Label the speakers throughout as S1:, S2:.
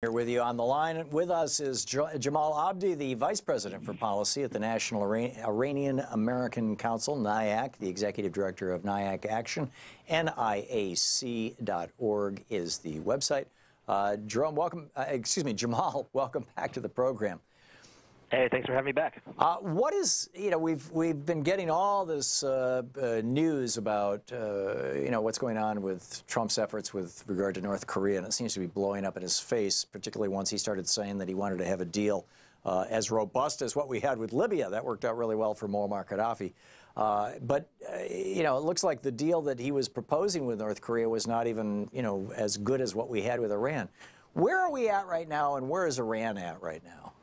S1: Here with you on the line with us is Jamal Abdi, the Vice President for Policy at the National Iranian American Council, NIAC, the Executive Director of NIAC Action. NIAC.org is the website. Jamal, welcome back to the program.
S2: Hey, thanks for having me back.
S1: What is, we've been getting all this news about, what's going on with Trump's efforts with regard to North Korea, and it seems to be blowing up in his face, particularly once he started saying that he wanted to have a deal as robust as what we had with Libya. That worked out really well for Muammar Gaddafi. It looks like the deal that he was proposing with North Korea was not even, as good as what we had with Iran. Where are we at right now, and where is Iran at right now?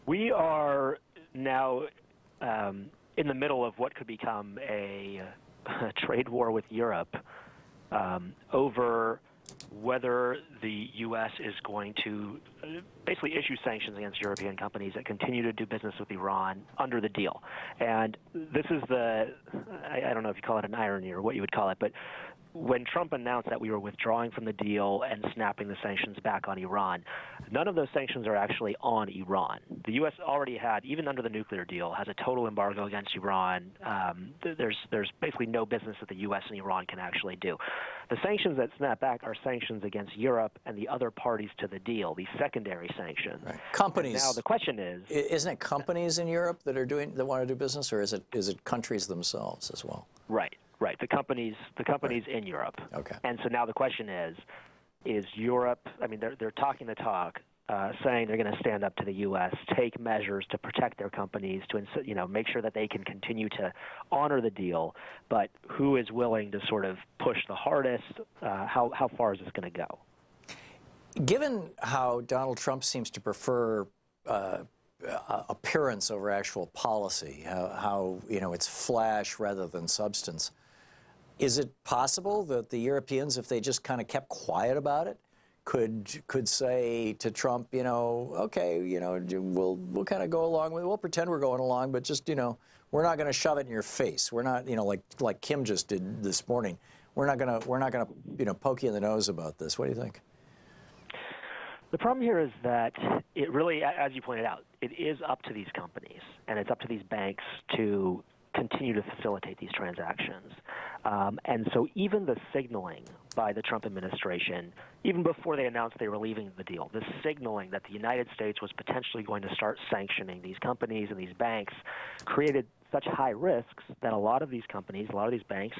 S2: We are now in the middle of what could become a trade war with Europe over whether the U.S. is going to basically issue sanctions against European companies that continue to do business with Iran under the deal. And this is I don't know if you call it an irony or what you would call it, but when Trump announced that we were withdrawing from the deal and snapping the sanctions back on Iran, none of those sanctions are actually on Iran. The U.S. already had, even under the nuclear deal, has a total embargo against Iran. There's basically no business that the U.S. and Iran can actually do. The sanctions that snap back are sanctions against Europe and the other parties to the deal, the secondary sanctions.
S1: Right. Companies.
S2: Now the question is,
S1: isn't it companies in Europe that want to do business, or is it countries themselves as well?
S2: Right. Right, the companies in Europe.
S1: Okay.
S2: And so now the question is Europe? I mean, they're talking the talk, saying they're going to stand up to the U.S., take measures to protect their companies, to make sure that they can continue to honor the deal. But who is willing to sort of push the hardest? How far is this going to go?
S1: Given how Donald Trump seems to prefer appearance over actual policy, how it's flash rather than substance, is it possible that the Europeans, if they just kind of kept quiet about it, could say to Trump, okay, we'll kind of go along with it. We'll pretend we're going along, but just, we're not going to shove it in your face. We're not, like Kim just did this morning. We're not going to poke you in the nose about this. What do you think?
S2: The problem here is that it really, as you pointed out, it is up to these companies and it's up to these banks to continue to facilitate these transactions. And so even the signaling by the Trump administration, even before they announced they were leaving the deal, the signaling that the United States was potentially going to start sanctioning these companies and these banks created such high risks that a lot of these companies, a lot of these banks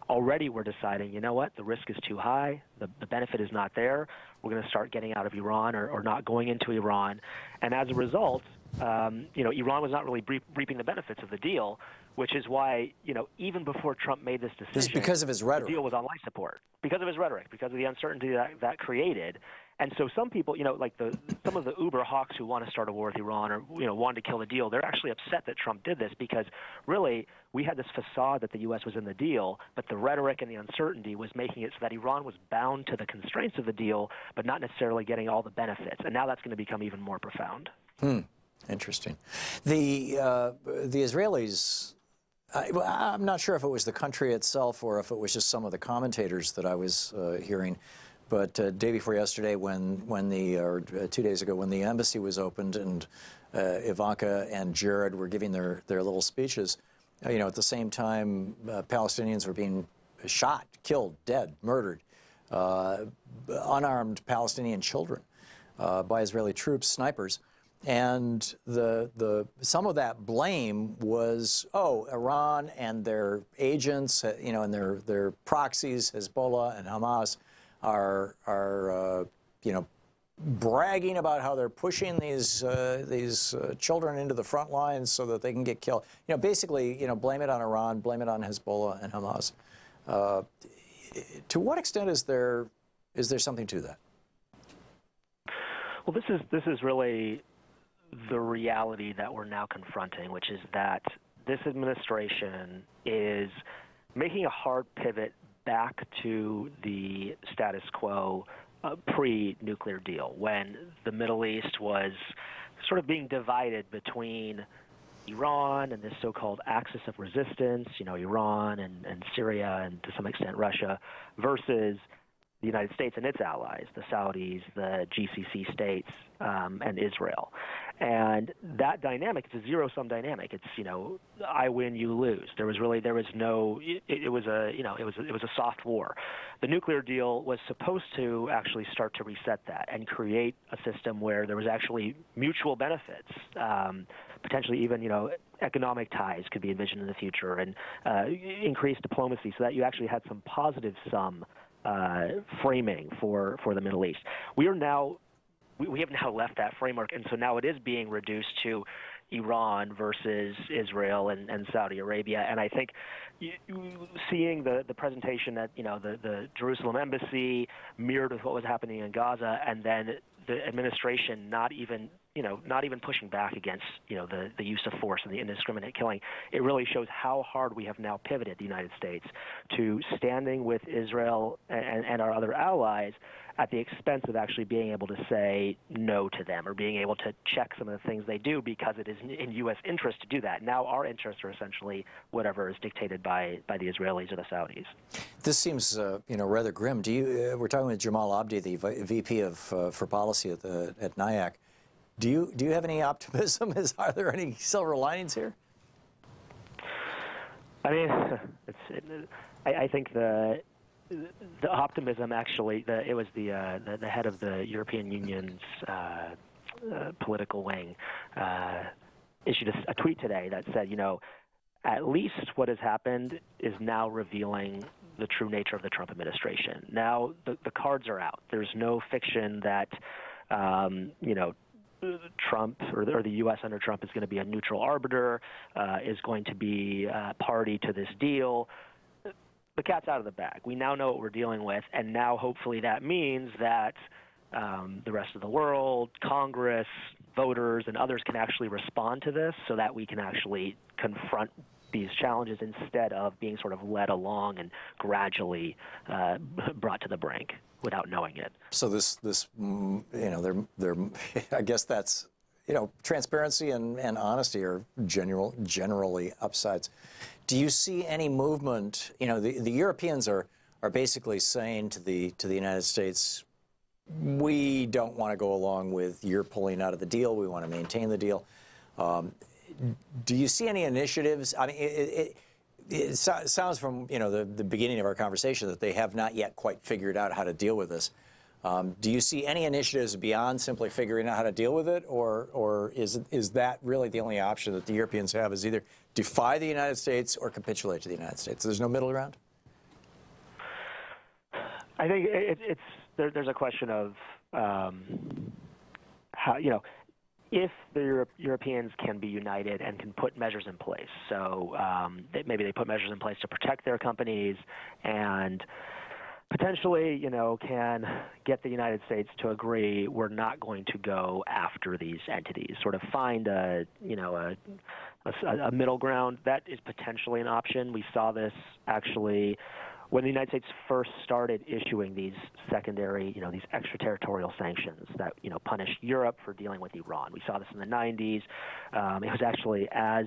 S2: already were deciding, you know what, the risk is too high, the benefit is not there, we're going to start getting out of Iran or not going into Iran. And as a result, Iran was not really reaping the benefits of the deal, which is why, even before Trump made this decision,
S1: it's because of his rhetoric.
S2: The deal was on life support, because of his rhetoric, because of the uncertainty that created. And so some people, like some of the uber hawks who want to start a war with Iran or, wanted to kill the deal, they're actually upset that Trump did this because really we had this facade that the U.S. was in the deal, but the rhetoric and the uncertainty was making it so that Iran was bound to the constraints of the deal, but not necessarily getting all the benefits. And now that's going to become even more profound.
S1: Interesting. The Israelis, I'm not sure if it was the country itself or if it was just some of the commentators that I was hearing, but day before yesterday, or 2 days ago, when the embassy was opened and Ivanka and Jared were giving their little speeches, at the same time, Palestinians were being shot, killed, dead, murdered, unarmed Palestinian children by Israeli troops, snipers. And some of that blame was, Iran and their agents, and their proxies, Hezbollah and Hamas, are bragging about how they're pushing these children into the front lines so that they can get killed. Basically, blame it on Iran, blame it on Hezbollah and Hamas. To what extent is there something to that?
S2: Well, this is really the reality that we're now confronting, which is that this administration is making a hard pivot back to the status quo pre-nuclear deal, when the Middle East was sort of being divided between Iran and this so-called axis of resistance, Iran and Syria and to some extent Russia, versus the United States and its allies, the Saudis, the GCC states, and Israel. And that dynamic, it's a zero-sum dynamic. It's, I win, you lose. There was no, it was a soft war. The nuclear deal was supposed to actually start to reset that and create a system where there was actually mutual benefits, potentially even, economic ties could be envisioned in the future, and increased diplomacy so that you actually had some positive sum framing for the Middle East. We have now left that framework, and so now it is being reduced to Iran versus Israel and Saudi Arabia. And I think seeing the presentation that the Jerusalem embassy mirrored with what was happening in Gaza, and then the administration not even pushing back against the use of force and the indiscriminate killing, it really shows how hard we have now pivoted, the United States, to standing with Israel and our other allies at the expense of actually being able to say no to them or being able to check some of the things they do, because it is in U.S. interest to do that. Now our interests are essentially whatever is dictated by the Israelis or the Saudis.
S1: This seems rather grim. We're talking with Jamal Abdi, the VP for policy at NIAC. Do you have any optimism? Are there any silver linings here?
S2: I mean, I think the optimism actually, it was the head of the European Union's political wing issued a tweet today that said, at least what has happened is now revealing the true nature of the Trump administration. Now the cards are out. There's no fiction that Trump or the U.S. under Trump is going to be a neutral arbiter, is going to be party to this deal. The cat's out of the bag. We now know what we're dealing with, and now hopefully that means that the rest of the world, Congress, voters, and others can actually respond to this so that we can actually confront these challenges instead of being sort of led along and gradually brought to the brink without knowing it. So
S1: I guess that's, transparency and honesty are generally upsides. Do you see any movement? The Europeans are basically saying to the United States, we don't want to go along with your pulling out of the deal. We want to maintain the deal. Do you see any initiatives? I mean, it sounds from the beginning of our conversation that they have not yet quite figured out how to deal with this. Do you see any initiatives beyond simply figuring out how to deal with it, or is that really the only option that the Europeans have, is either defy the United States or capitulate to the United States? There's no middle ground?
S2: I think there's a question of how, if the Europeans can be united and can put measures in place. So maybe they put measures in place to protect their companies and potentially, can get the United States to agree we're not going to go after these entities, sort of find a middle ground. That is potentially an option. We saw this actually when the United States first started issuing these secondary, these extraterritorial sanctions that, punish Europe for dealing with Iran. We saw this in the 90s. It was actually as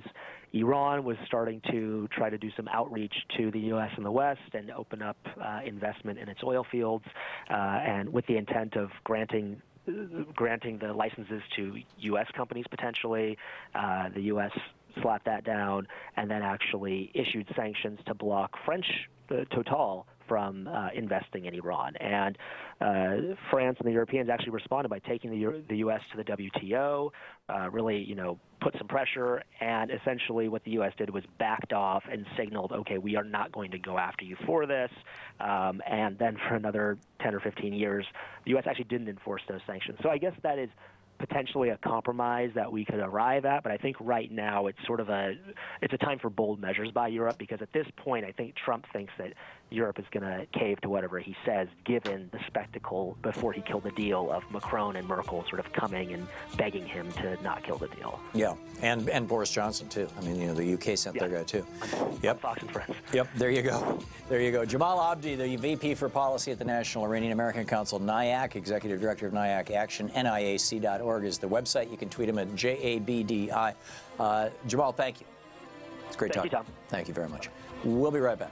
S2: Iran was starting to try to do some outreach to the U.S. and the West and open up investment in its oil fields, and with the intent of granting the licenses to U.S. companies potentially. The U.S. slapped that down and then actually issued sanctions to block French Total from investing in Iran. And France and the Europeans actually responded by taking the U.S. to the WTO, really, put some pressure, and essentially what the U.S. did was backed off and signaled, okay, we are not going to go after you for this. And then for another 10 or 15 years, the U.S. actually didn't enforce those sanctions. So I guess that is potentially a compromise that we could arrive at, but I think right now it's it's a time for bold measures by Europe, because at this point I think Trump thinks that Europe is going to cave to whatever he says, given the spectacle before he killed the deal of Macron and Merkel sort of coming and begging him to not kill the deal.
S1: Yeah, and Boris Johnson too. I mean, the UK sent their guy too. Yep.
S2: Fox and Friends.
S1: Yep, there you go. There you go. Jamal Abdi, the VP for Policy at the National Iranian American Council, NIAC, Executive Director of NIAC Action, NIAC.org is the website. You can tweet him at JABDI. Jamal, thank you. It's great talking.
S2: Thank you, Tom.
S1: Thank you very much. We'll be right back.